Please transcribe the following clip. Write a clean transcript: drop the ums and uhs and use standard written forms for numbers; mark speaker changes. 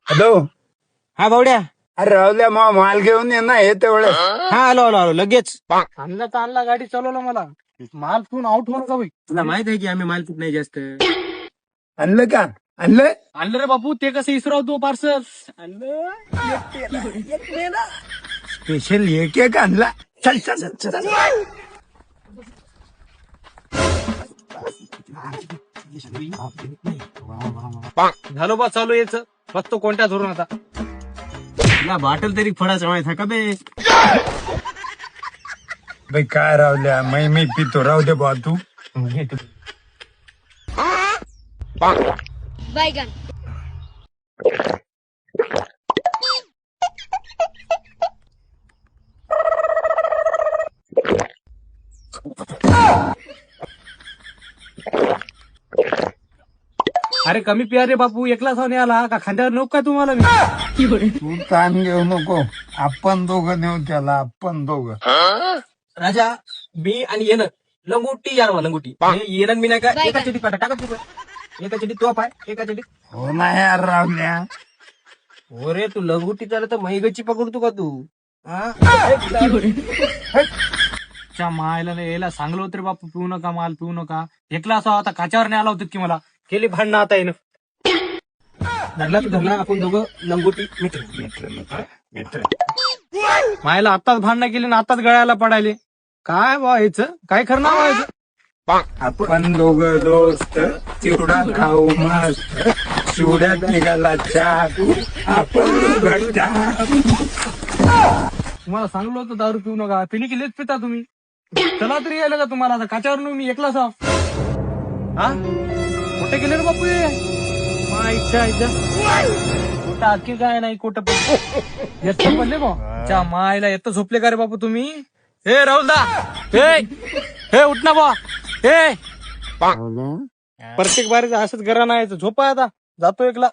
Speaker 1: Hello.
Speaker 2: हा भावड्या.
Speaker 1: अरे राहुल्या मग माल घेऊन ये ना, हे तेवढं.
Speaker 2: हा आलो लगेच. आणला तर आणला, गाडी चालवलं मला. माल पिऊन आउट होणार का भाई? तुला माहित आहे की आम्ही माल पित नाही जास्त.
Speaker 1: आणलं का? आणलं.
Speaker 2: आणलं रे बापू, ते कसं इसरावतो पार्सल. आणलं
Speaker 1: स्पेशल एक एक आणला. चल चल चल चल.
Speaker 2: झालो बा चालू यायचं. बघतो कोणत्या धरून आता. तुला बाटल तरी फडायचं माहित आहे का बे?
Speaker 1: भाई काय राहुल्या, मी पितो. राहू दे बा तू.
Speaker 3: बैगन
Speaker 2: अरे कमी पिया रे बापू, एकला सावने आला का? खांद्यावर नको का तुम्हाला मी?
Speaker 1: तू ताण घेऊ नको. आपण दोघं नेऊ त्याला, आपण दोघं.
Speaker 2: राजा, मी आणि येणं लंगोटी यार लंगोटी. येणं मी नाही का एका चिठीत पाठा टाका तू. एका चिठीत तो पाय, एका चिठीत.
Speaker 1: हो ना यार राहुल्या.
Speaker 2: हो रे, तू लंगोटी चालत तर महिगची पकडतो का तू? मायला यायला सांगलो होतं रे बापू, पिऊ नका माल, पिऊ नका. एकला असा आता काच्यावर नाही आला होतं की मला. केली भांडणं आता येणं. धरला तू धरला, आपण दोघं लंगोटी मित्र. मायला आताच भांडणं केली ना, आताच गळ्याला पडायले. काय व्हायचं, काय करणार व्हायचं?
Speaker 1: आपण दोघं दोस्त, चिवडा खाऊ मस्त. चिवड्यात निघाला चाकू, आपण दोघं चाकू.
Speaker 2: तुम्हाला सांगलो होतं दारू पिऊ नका, पिली की लेच पिता तुम्ही. चला तरी यायला का तुम्हाला? आता काच्यावर मी एकला साव. हा कुठे गेले रे बापू? इच्छा कुठं अख्खी काय नाही, कुठं येत पडले बा मायला. येत झोपले का रे बापू तुम्ही? हे राहुलदा, हे उठ ना बा. हे प्रत्येक बारीचं असंच घरा नाही, झोपा आता. जातो एकला.